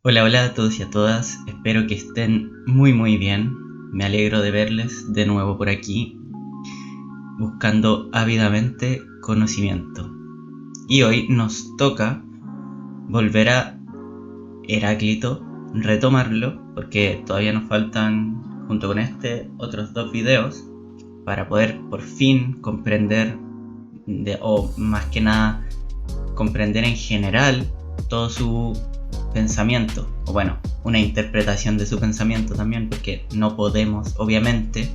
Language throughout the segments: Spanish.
Hola, hola a todos y a todas, espero que estén muy bien. Me alegro de verles de nuevo por aquí, buscando ávidamente conocimiento. Y hoy nos toca volver a Heráclito, retomarlo, porque todavía nos faltan, junto con otros dos videos, para poder por fin comprender, o más que nada, comprender en general todo su pensamiento, o bueno, una interpretación de su pensamiento también, porque no podemos, obviamente,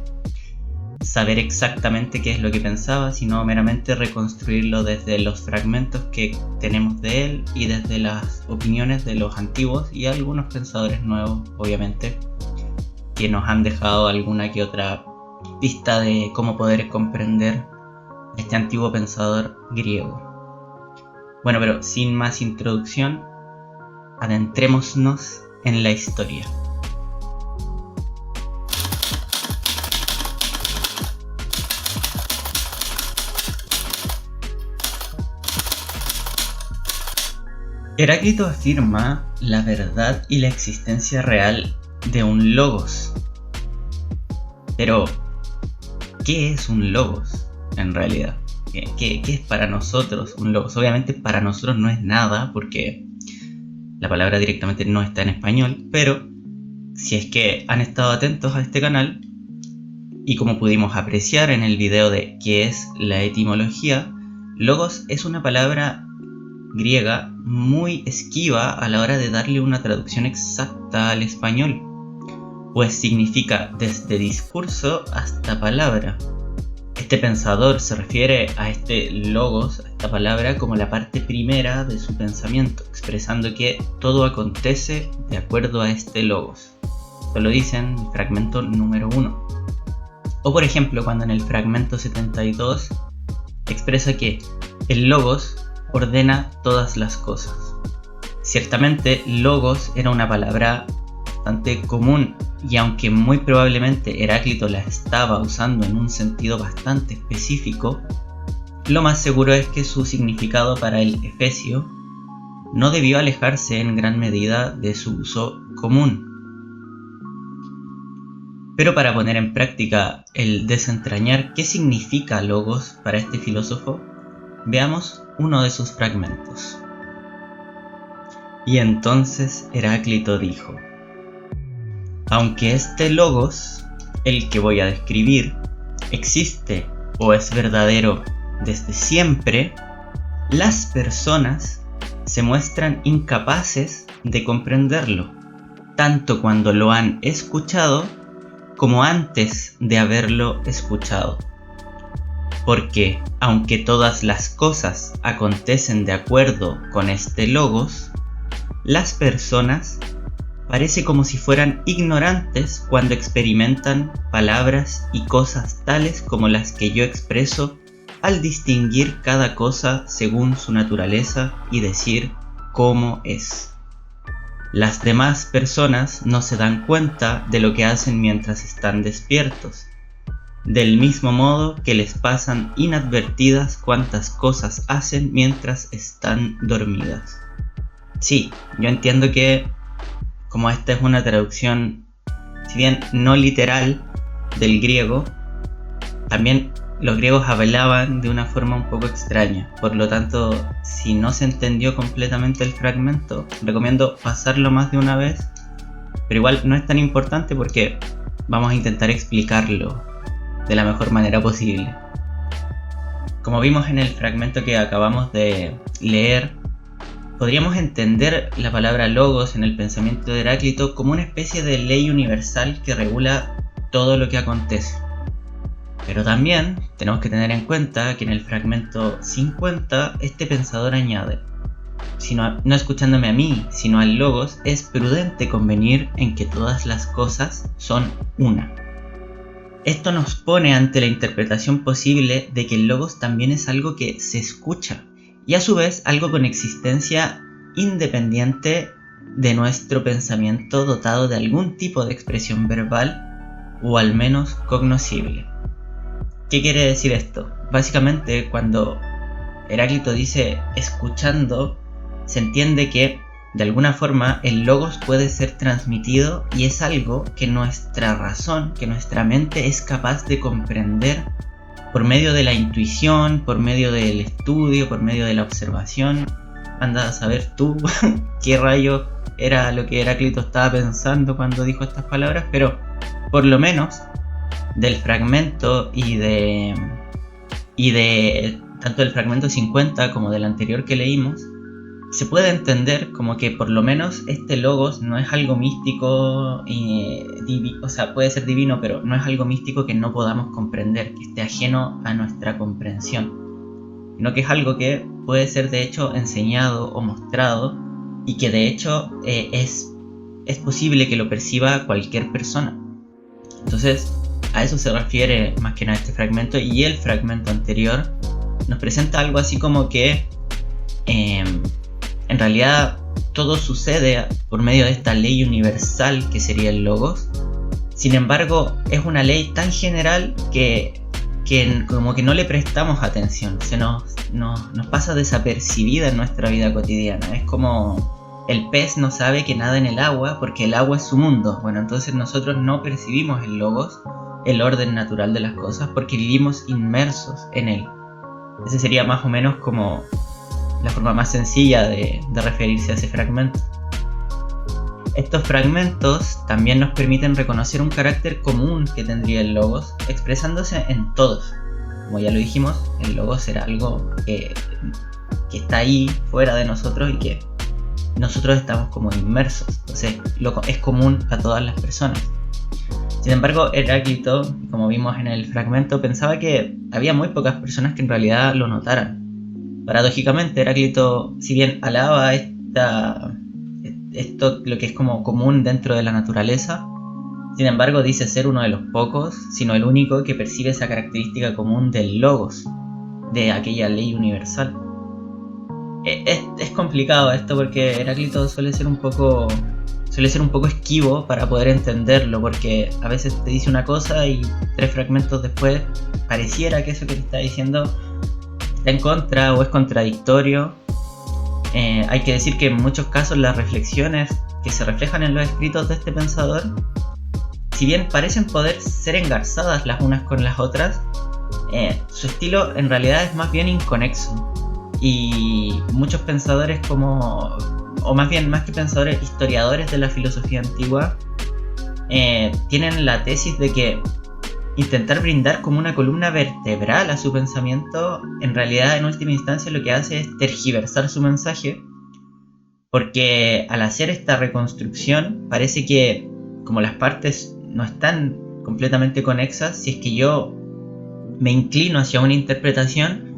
saber exactamente qué es lo que pensaba, sino meramente reconstruirlo desde los fragmentos que tenemos de él y desde las opiniones de los antiguos y algunos pensadores nuevos, obviamente, que nos han dejado alguna que otra pista de cómo poder comprender este antiguo pensador griego. Bueno, pero sin más introducción, adentrémonos en la historia. Heráclito afirma la verdad y la existencia real de un logos. Pero, ¿qué es un logos en realidad? ¿Qué es para nosotros un logos? Obviamente para nosotros no es nada porque la palabra directamente no está en español, pero si es que han estado atentos a este canal y como pudimos apreciar en el video de qué es la etimología, logos es una palabra griega muy esquiva a la hora de darle una traducción exacta al español, pues significa desde discurso hasta palabra. Este pensador se refiere a este logos, a esta palabra, como la parte primera de su pensamiento, expresando que todo acontece de acuerdo a este logos. Esto lo dice en el fragmento número 1. O por ejemplo, cuando en el fragmento 72 expresa que el logos ordena todas las cosas. Ciertamente, logos era una palabra bastante común y aunque muy probablemente Heráclito la estaba usando en un sentido bastante específico, lo más seguro es que su significado para el efesio no debió alejarse en gran medida de su uso común. Pero para poner en práctica el desentrañar qué significa logos para este filósofo, veamos uno de sus fragmentos. Y entonces Heráclito dijo: aunque este logos, el que voy a describir, existe o es verdadero desde siempre, las personas se muestran incapaces de comprenderlo, tanto cuando lo han escuchado como antes de haberlo escuchado. Porque, aunque todas las cosas acontecen de acuerdo con este logos, las personas parece como si fueran ignorantes cuando experimentan palabras y cosas tales como las que yo expreso al distinguir cada cosa según su naturaleza y decir cómo es. Las demás personas no se dan cuenta de lo que hacen mientras están despiertos, del mismo modo que les pasan inadvertidas cuantas cosas hacen mientras están dormidas. Sí, yo entiendo que como esta es una traducción, si bien no literal, del griego, también los griegos hablaban de una forma un poco extraña. Por lo tanto, si no se entendió completamente el fragmento, recomiendo pasarlo más de una vez, pero igual no es tan importante porque vamos a intentar explicarlo de la mejor manera posible. Como vimos en el fragmento que acabamos de leer, podríamos entender la palabra logos en el pensamiento de Heráclito como una especie de ley universal que regula todo lo que acontece. Pero también tenemos que tener en cuenta que en el fragmento 50 este pensador añade: no escuchándome a mí, sino al logos, es prudente convenir en que todas las cosas son una. Esto nos pone ante la interpretación posible de que el logos también es algo que se escucha, y a su vez algo con existencia independiente de nuestro pensamiento dotado de algún tipo de expresión verbal o al menos cognoscible. ¿Qué quiere decir esto? Básicamente, cuando Heráclito dice escuchando, se entiende que de alguna forma el logos puede ser transmitido y es algo que nuestra razón, que nuestra mente es capaz de comprender por medio de la intuición, por medio del estudio, por medio de la observación. Anda a saber tú qué rayo era lo que Heráclito estaba pensando cuando dijo estas palabras, pero por lo menos del fragmento y de tanto del fragmento 50 como del anterior que leímos, se puede entender como que por lo menos este logos no es algo místico, o sea, puede ser divino, pero no es algo místico que no podamos comprender, que esté ajeno a nuestra comprensión, sino que es algo que puede ser de hecho enseñado o mostrado y que de hecho es posible que lo perciba cualquier persona. Entonces, a eso se refiere más que nada este fragmento, y el fragmento anterior nos presenta algo así como que en realidad todo sucede por medio de esta ley universal que sería el logos. Sin embargo, es una ley tan general que como que no le prestamos atención, nos pasa desapercibida en nuestra vida cotidiana. Es como el pez no sabe que nada en el agua porque el agua es su mundo. Bueno, entonces nosotros no percibimos el logos, el orden natural de las cosas, porque vivimos inmersos en él. Ese sería más o menos como la forma más sencilla de referirse a ese fragmento. Estos fragmentos también nos permiten reconocer un carácter común que tendría el logos, expresándose en todos. Como ya lo dijimos, el logos era algo que está ahí, fuera de nosotros, y que nosotros estamos como inmersos. Entonces es común a todas las personas. Sin embargo, Heráclito, como vimos en el fragmento, pensaba que había muy pocas personas que en realidad lo notaran. Paradójicamente, Heráclito, si bien alaba esto, lo que es como común dentro de la naturaleza, sin embargo dice ser uno de los pocos, sino el único que percibe esa característica común del logos, de aquella ley universal. Es complicado esto porque Heráclito suele ser un poco esquivo para poder entenderlo, porque a veces te dice una cosa y 3 fragmentos después pareciera que eso que te está diciendo está en contra o es contradictorio. Hay que decir que en muchos casos las reflexiones que se reflejan en los escritos de este pensador, si bien parecen poder ser engarzadas las unas con las otras, su estilo en realidad es más bien inconexo. Y muchos pensadores más que pensadores, historiadores de la filosofía antigua, tienen la tesis de que intentar brindar como una columna vertebral a su pensamiento, en realidad en última instancia lo que hace es tergiversar su mensaje, porque al hacer esta reconstrucción parece que como las partes no están completamente conexas, si es que yo me inclino hacia una interpretación,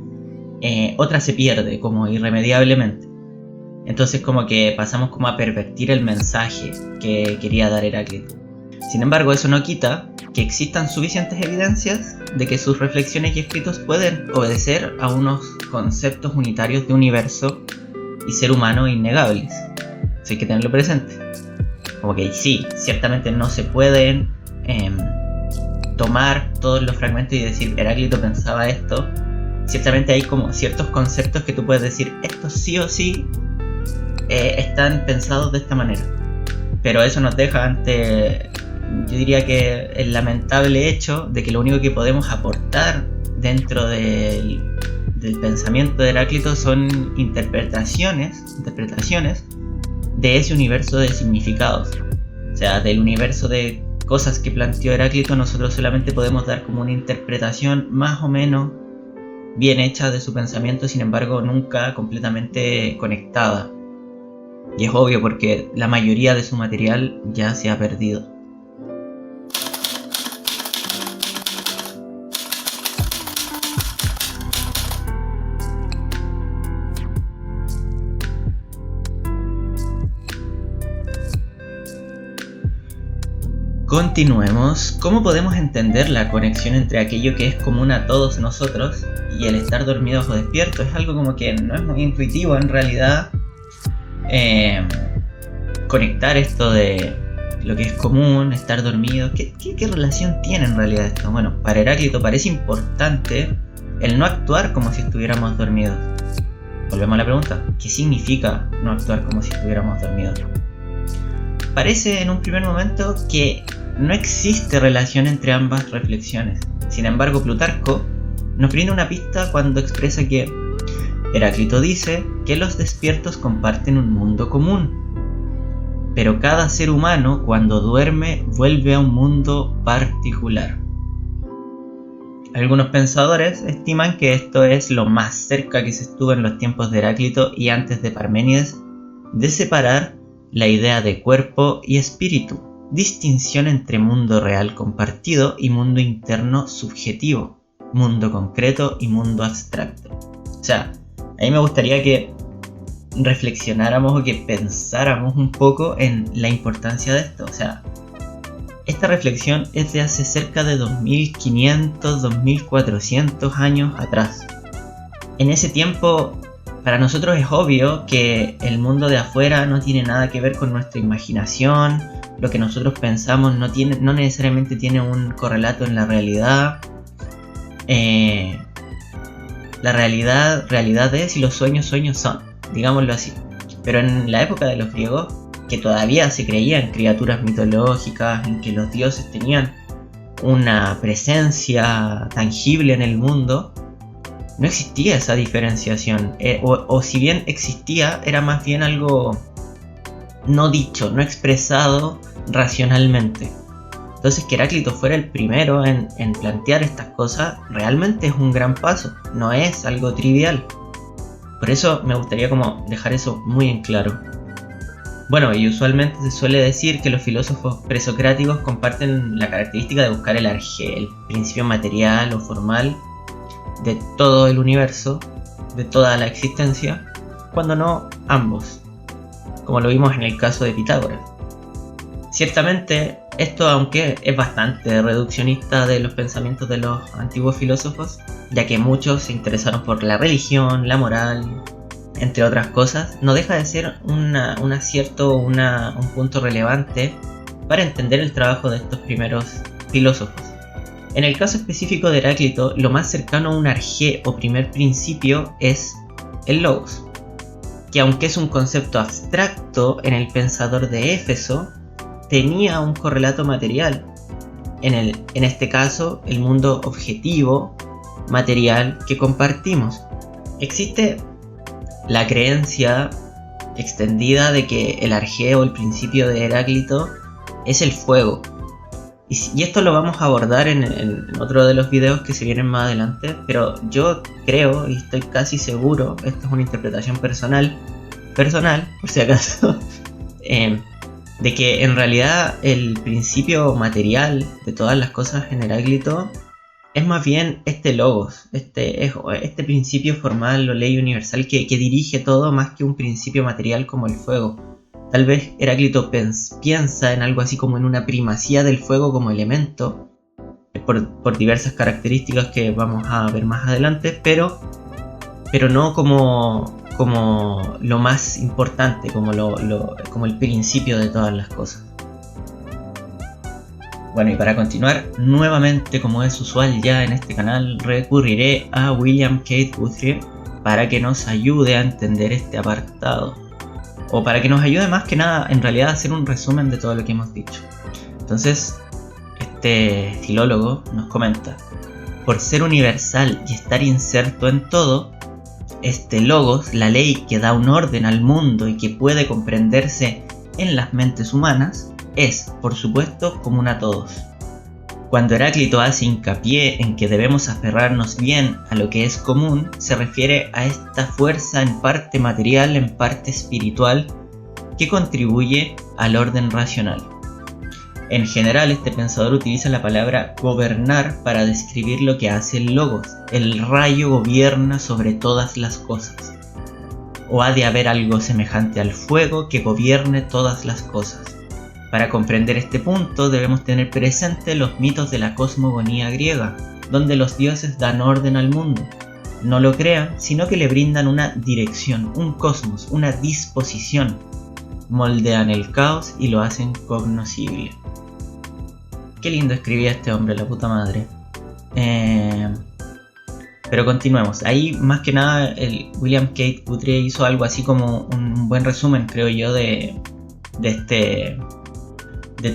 otra se pierde como irremediablemente. Entonces como que pasamos como a pervertir el mensaje que quería dar Heráclito. Sin embargo, eso no quita que existan suficientes evidencias de que sus reflexiones y escritos pueden obedecer a unos conceptos unitarios de universo y ser humano innegables. Eso hay que tenerlo presente. Como que sí, ciertamente no se pueden tomar todos los fragmentos y decir Heráclito pensaba esto. Ciertamente hay como ciertos conceptos que tú puedes decir estos sí o sí están pensados de esta manera. Pero eso nos deja ante, yo diría que el lamentable hecho de que lo único que podemos aportar dentro del pensamiento de Heráclito son interpretaciones de ese universo de significados. O sea, del universo de cosas que planteó Heráclito, nosotros solamente podemos dar como una interpretación más o menos bien hecha de su pensamiento, sin embargo nunca completamente conectada. Y es obvio porque la mayoría de su material ya se ha perdido. Continuemos. ¿Cómo podemos entender la conexión entre aquello que es común a todos nosotros y el estar dormidos o despiertos? Es algo como que no es muy intuitivo en realidad. Conectar esto de lo que es común, estar dormido, ¿qué relación tiene en realidad esto? Bueno, para Heráclito parece importante el no actuar como si estuviéramos dormidos. volvemos a la pregunta, ¿qué significa no actuar como si estuviéramos dormidos? Parece en un primer momento que no existe relación entre ambas reflexiones. Sin embargo, Plutarco nos brinda una pista cuando expresa que Heráclito dice que los despiertos comparten un mundo común, pero cada ser humano cuando duerme vuelve a un mundo particular. Algunos pensadores estiman que esto es lo más cerca que se estuvo en los tiempos de Heráclito y antes de Parménides de separar la idea de cuerpo y espíritu, distinción entre mundo real compartido y mundo interno subjetivo, mundo concreto y mundo abstracto. O sea, a mí me gustaría que reflexionáramos o que pensáramos un poco en la importancia de esto. O sea, esta reflexión es de hace cerca de 2500, 2400 años atrás. En ese tiempo, para nosotros es obvio que el mundo de afuera no tiene nada que ver con nuestra imaginación, lo que nosotros pensamos no necesariamente tiene un correlato en la realidad. La realidad es y los sueños son, digámoslo así. Pero en la época de los griegos, que todavía se creían criaturas mitológicas, en que los dioses tenían una presencia tangible en el mundo, no existía esa diferenciación, o si bien existía, era más bien algo no dicho, no expresado racionalmente. Entonces que Heráclito fuera el primero en plantear estas cosas realmente es un gran paso, no es algo trivial. Por eso me gustaría como dejar eso muy en claro. Bueno, y usualmente se suele decir que los filósofos presocráticos comparten la característica de buscar el arjé, el principio material o formal de todo el universo, de toda la existencia, cuando no ambos, como lo vimos en el caso de Pitágoras. Ciertamente, esto, aunque es bastante reduccionista de los pensamientos de los antiguos filósofos, ya que muchos se interesaron por la religión, la moral, entre otras cosas, no deja de ser un punto relevante para entender el trabajo de estos primeros filósofos. En el caso específico de Heráclito, lo más cercano a un arjé o primer principio es el logos, que aunque es un concepto abstracto en el pensador de Éfeso, tenía un correlato material, en este caso el mundo objetivo, material que compartimos. Existe la creencia extendida de que el arjé o el principio de Heráclito es el fuego. Y esto lo vamos a abordar en otro de los videos que se vienen más adelante, pero yo creo y estoy casi seguro, esto es una interpretación personal por si acaso, de que en realidad el principio material de todas las cosas en Heráclito es más bien este logos, este principio formal o ley universal que dirige todo más que un principio material como el fuego. Tal vez Heráclito piensa en algo así como en una primacía del fuego como elemento, por diversas características que vamos a ver más adelante, pero no como lo más importante, como el principio de todas las cosas. Bueno, y para continuar, nuevamente, como es usual ya en este canal, recurriré a William Kate Guthrie para que nos ayude a entender este apartado. O para que nos ayude más que nada, en realidad, a hacer un resumen de todo lo que hemos dicho. Entonces, este filólogo nos comenta: por ser universal y estar inserto en todo, este logos, la ley que da un orden al mundo y que puede comprenderse en las mentes humanas, es, por supuesto, común a todos. Cuando Heráclito hace hincapié en que debemos aferrarnos bien a lo que es común, se refiere a esta fuerza en parte material, en parte espiritual, que contribuye al orden racional. En general, este pensador utiliza la palabra gobernar para describir lo que hace el logos. El rayo gobierna sobre todas las cosas. O ha de haber algo semejante al fuego que gobierne todas las cosas. Para comprender este punto debemos tener presente los mitos de la cosmogonía griega, donde los dioses dan orden al mundo. No lo crean, sino que le brindan una dirección, un cosmos, una disposición. Moldean el caos y lo hacen cognoscible. Qué lindo escribía este hombre, la puta madre. Pero continuemos. Ahí más que nada el William Kate Guthrie hizo algo así como un buen resumen, creo yo, de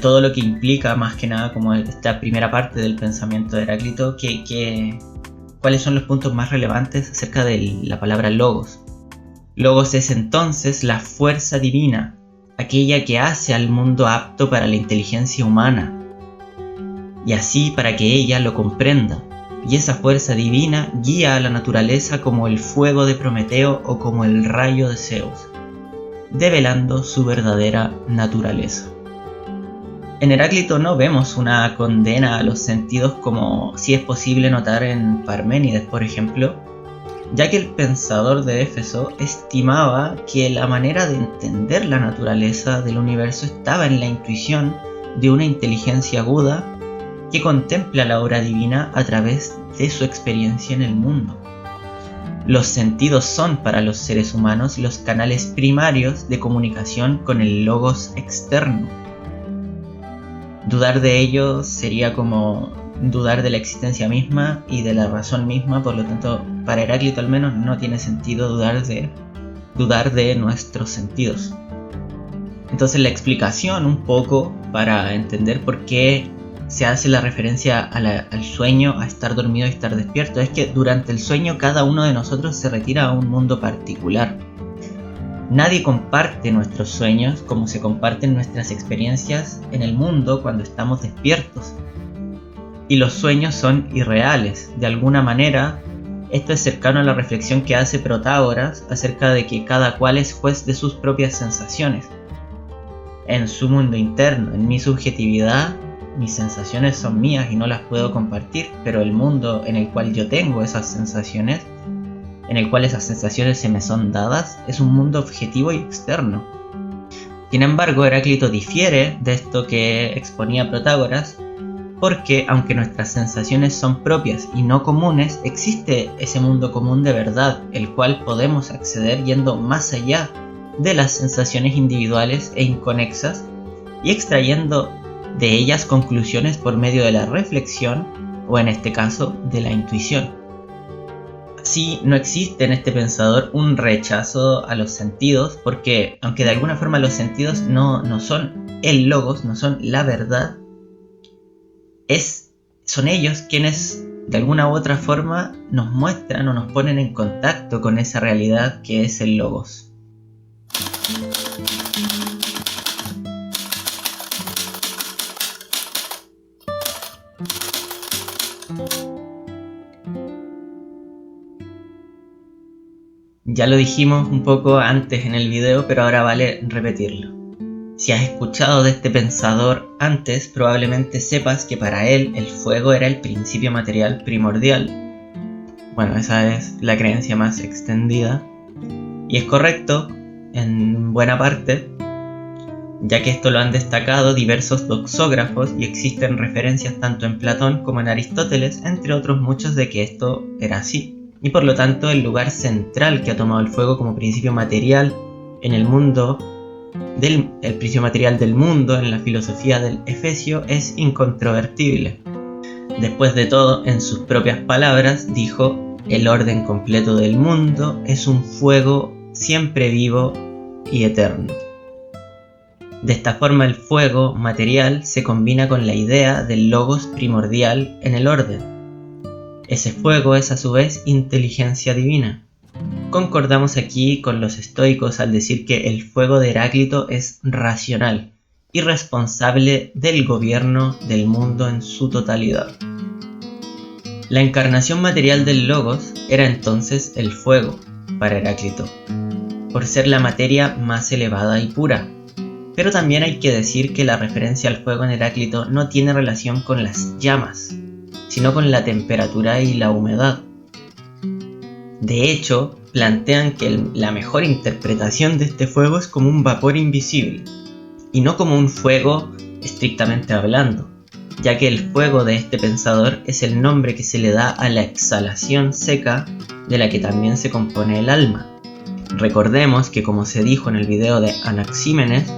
todo lo que implica más que nada como esta primera parte del pensamiento de Heráclito, cuáles son los puntos más relevantes acerca de la palabra logos. Logos es entonces la fuerza divina, aquella que hace al mundo apto para la inteligencia humana, y así para que ella lo comprenda. Y esa fuerza divina guía a la naturaleza como el fuego de Prometeo o como el rayo de Zeus, develando su verdadera naturaleza. En Heráclito no vemos una condena a los sentidos como si es posible notar en Parménides, por ejemplo, ya que el pensador de Éfeso estimaba que la manera de entender la naturaleza del universo estaba en la intuición de una inteligencia aguda que contempla la obra divina a través de su experiencia en el mundo. Los sentidos son para los seres humanos los canales primarios de comunicación con el logos externo. Dudar de ellos sería como dudar de la existencia misma y de la razón misma, por lo tanto, para Heráclito al menos no tiene sentido dudar de nuestros sentidos. Entonces la explicación un poco para entender por qué se hace la referencia al sueño, a estar dormido y estar despierto, es que durante el sueño cada uno de nosotros se retira a un mundo particular. Nadie comparte nuestros sueños como se comparten nuestras experiencias en el mundo cuando estamos despiertos. Y los sueños son irreales. De alguna manera, esto es cercano a la reflexión que hace Protágoras acerca de que cada cual es juez de sus propias sensaciones. En su mundo interno, en mi subjetividad, mis sensaciones son mías y no las puedo compartir, pero el mundo en el cual yo tengo esas sensaciones, en el cual esas sensaciones se me son dadas, es un mundo objetivo y externo. Sin embargo, Heráclito difiere de esto que exponía Protágoras, porque aunque nuestras sensaciones son propias y no comunes, existe ese mundo común de verdad, el cual podemos acceder yendo más allá de las sensaciones individuales e inconexas y extrayendo de ellas conclusiones por medio de la reflexión o en este caso de la intuición. Así no existe en este pensador un rechazo a los sentidos, porque aunque de alguna forma los sentidos no son el logos, no son la verdad, son ellos quienes de alguna u otra forma nos muestran o nos ponen en contacto con esa realidad que es el logos. Ya lo dijimos un poco antes en el video, pero ahora vale repetirlo. Si has escuchado de este pensador antes, probablemente sepas que para él el fuego era el principio material primordial. Bueno, esa es la creencia más extendida. Y es correcto, en buena parte, ya que esto lo han destacado diversos doxógrafos y existen referencias tanto en Platón como en Aristóteles, entre otros muchos, de que esto era así. Y por lo tanto el lugar central que ha tomado el fuego como principio material en el mundo, el principio material del mundo en la filosofía del Efesio es incontrovertible. Después de todo, en sus propias palabras, dijo: el orden completo del mundo es un fuego siempre vivo y eterno. De esta forma el fuego material se combina con la idea del logos primordial en el orden. Ese fuego es a su vez inteligencia divina. Concordamos aquí con los estoicos al decir que el fuego de Heráclito es racional y responsable del gobierno del mundo en su totalidad. La encarnación material del logos era entonces el fuego para Heráclito, por ser la materia más elevada y pura. Pero también hay que decir que la referencia al fuego en Heráclito no tiene relación con las llamas, sino con la temperatura y la humedad. De hecho, plantean que la mejor interpretación de este fuego es como un vapor invisible, y no como un fuego estrictamente hablando, ya que el fuego de este pensador es el nombre que se le da a la exhalación seca de la que también se compone el alma. Recordemos que, como se dijo en el video de Anaxímenes,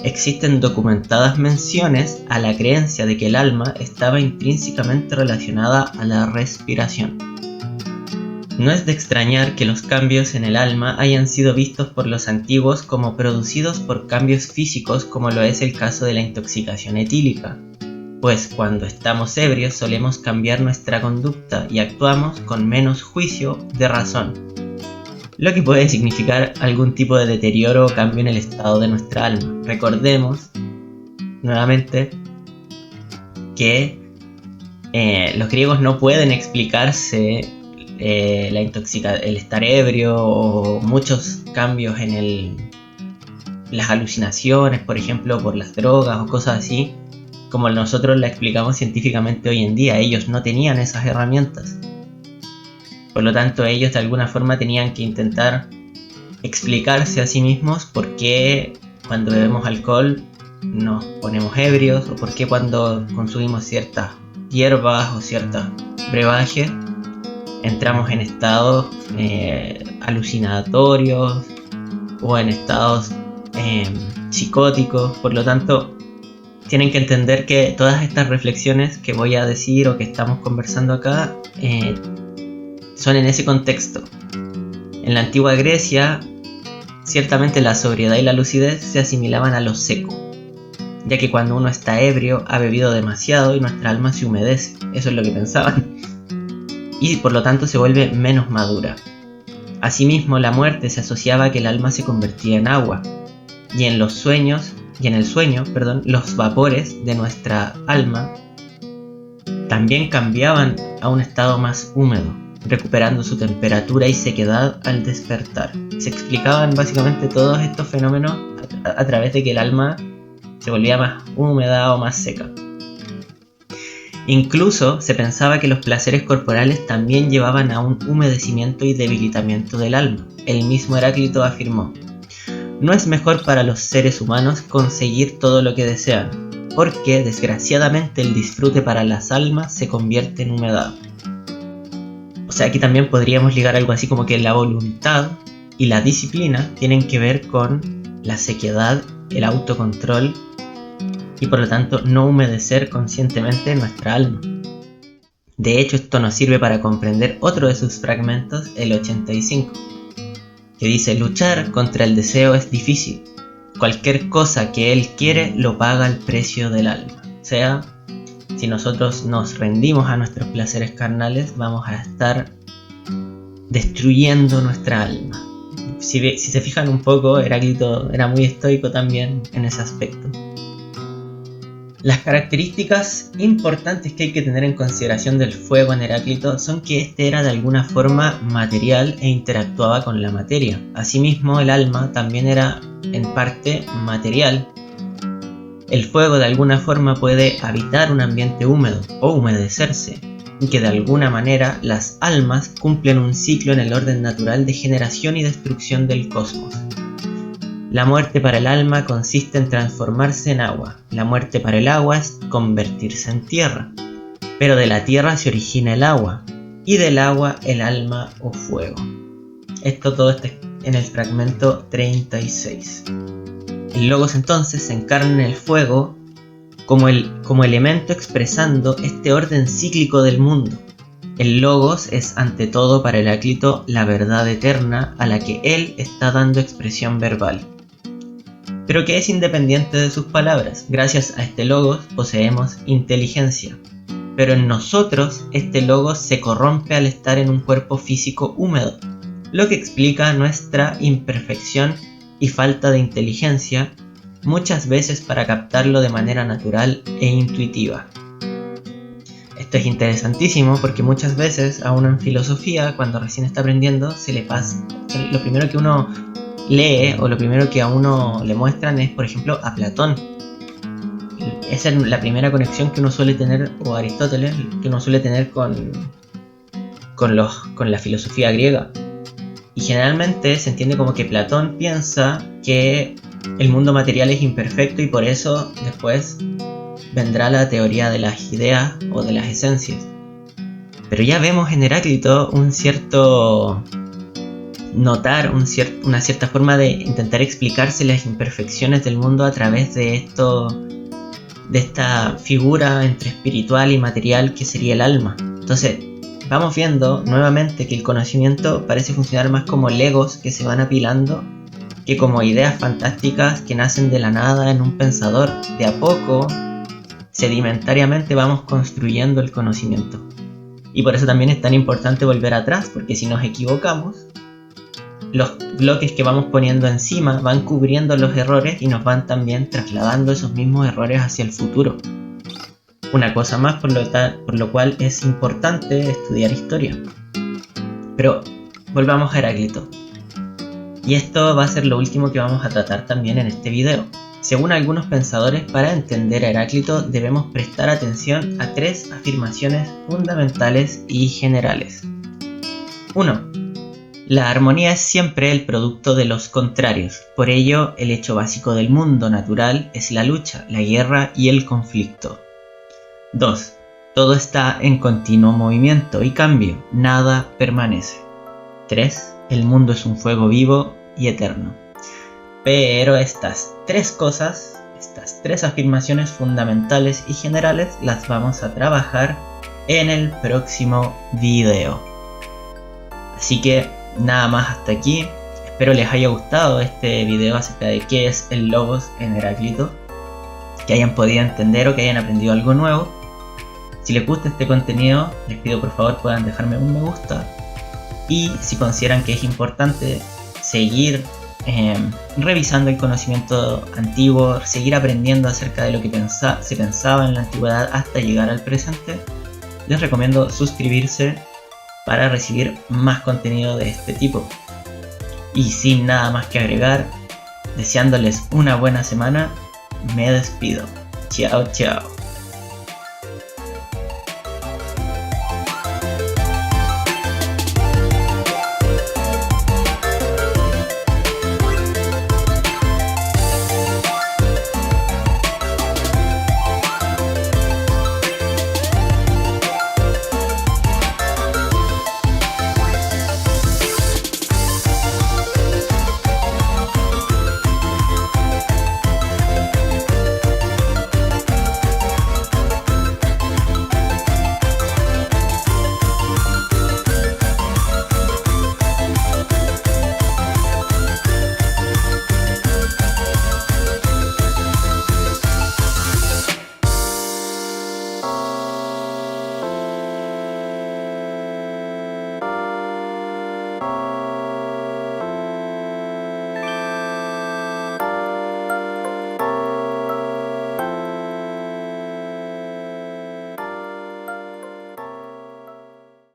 existen documentadas menciones a la creencia de que el alma estaba intrínsecamente relacionada a la respiración. No es de extrañar que los cambios en el alma hayan sido vistos por los antiguos como producidos por cambios físicos, como lo es el caso de la intoxicación etílica, pues cuando estamos ebrios solemos cambiar nuestra conducta y actuamos con menos juicio de razón, lo que puede significar algún tipo de deterioro o cambio en el estado de nuestra alma. Recordemos nuevamente que los griegos no pueden explicarse el estar ebrio o muchos cambios en las alucinaciones, por ejemplo, por las drogas o cosas así, como nosotros la explicamos científicamente hoy en día. Ellos no tenían esas herramientas. Por lo tanto, ellos de alguna forma tenían que intentar explicarse a sí mismos por qué cuando bebemos alcohol nos ponemos ebrios, o por qué cuando consumimos ciertas hierbas o ciertos brebajes entramos en estados alucinatorios o en estados psicóticos. Por lo tanto, tienen que entender que todas estas reflexiones que voy a decir o que estamos conversando acá son en ese contexto. En la antigua Grecia, ciertamente la sobriedad y la lucidez se asimilaban a lo seco, ya que cuando uno está ebrio ha bebido demasiado y nuestra alma se humedece. Eso es lo que pensaban. Y por lo tanto se vuelve menos madura. Asimismo, la muerte se asociaba a que el alma se convertía en agua, y en el sueño, los vapores de nuestra alma también cambiaban a un estado más húmedo, recuperando su temperatura y sequedad al despertar. Se explicaban básicamente todos estos fenómenos a través de que el alma se volvía más húmeda o más seca. Incluso se pensaba que los placeres corporales también llevaban a un humedecimiento y debilitamiento del alma. El mismo Heráclito afirmó: no es mejor para los seres humanos conseguir todo lo que desean, porque desgraciadamente el disfrute para las almas se convierte en humedad. O sea, aquí también podríamos ligar algo así como que la voluntad y la disciplina tienen que ver con la sequedad, el autocontrol y por lo tanto no humedecer conscientemente nuestra alma. De hecho, esto nos sirve para comprender otro de sus fragmentos, el 85, que dice: luchar contra el deseo es difícil. Cualquier cosa que él quiere lo paga al precio del alma. O sea, si nosotros nos rendimos a nuestros placeres carnales, vamos a estar destruyendo nuestra alma. Si se fijan un poco, Heráclito era muy estoico también en ese aspecto. Las características importantes que hay que tener en consideración del fuego en Heráclito son que este era de alguna forma material e interactuaba con la materia. Asimismo, el alma también era en parte material. El fuego de alguna forma puede habitar un ambiente húmedo o humedecerse, y que de alguna manera las almas cumplen un ciclo en el orden natural de generación y destrucción del cosmos. La muerte para el alma consiste en transformarse en agua. La muerte para el agua es convertirse en tierra. Pero de la tierra se origina el agua, y del agua el alma o fuego. Esto todo está en el fragmento 36. El logos entonces se encarna en el fuego como elemento expresando este orden cíclico del mundo. El logos es ante todo para Heráclito la verdad eterna a la que él está dando expresión verbal, pero que es independiente de sus palabras. Gracias a este logos poseemos inteligencia, pero en nosotros este logos se corrompe al estar en un cuerpo físico húmedo, lo que explica nuestra imperfección y falta de inteligencia, muchas veces para captarlo de manera natural e intuitiva. Esto es interesantísimo porque muchas veces a uno en filosofía, cuando recién está aprendiendo, se le pasa, lo primero que uno lee o lo primero que a uno le muestran es, por ejemplo, a Platón. Esa es la primera conexión que uno suele tener, o Aristóteles, que uno suele tener con la filosofía griega. Y generalmente se entiende como que Platón piensa que el mundo material es imperfecto y por eso después vendrá la teoría de las ideas o de las esencias. Pero ya vemos en Heráclito una cierta forma de intentar explicarse las imperfecciones del mundo a través de esta figura entre espiritual y material que sería el alma. Entonces vamos viendo nuevamente que el conocimiento parece funcionar más como legos que se van apilando que como ideas fantásticas que nacen de la nada en un pensador. De a poco, sedimentariamente vamos construyendo el conocimiento. Y por eso también es tan importante volver atrás, porque si nos equivocamos, los bloques que vamos poniendo encima van cubriendo los errores y nos van también trasladando esos mismos errores hacia el futuro. Una cosa más por lo cual es importante estudiar historia. Pero volvamos a Heráclito. Y esto va a ser lo último que vamos a tratar también en este video. Según algunos pensadores, para entender a Heráclito debemos prestar atención a 3 afirmaciones fundamentales y generales. 1. La armonía es siempre el producto de los contrarios. Por ello, el hecho básico del mundo natural es la lucha, la guerra y el conflicto. 2. Todo está en continuo movimiento y cambio, nada permanece. 3. El mundo es un fuego vivo y eterno. Pero estas 3 cosas, estas 3 afirmaciones fundamentales y generales, las vamos a trabajar en el próximo video. Así que nada más hasta aquí. Espero les haya gustado este video acerca de qué es el logos en Heráclito, que hayan podido entender o que hayan aprendido algo nuevo. Si les gusta este contenido, les pido por favor puedan dejarme un me gusta. Y si consideran que es importante seguir revisando el conocimiento antiguo, seguir aprendiendo acerca de lo que se pensaba en la antigüedad hasta llegar al presente, les recomiendo suscribirse para recibir más contenido de este tipo. Y sin nada más que agregar, deseándoles una buena semana, me despido. Chao, chao.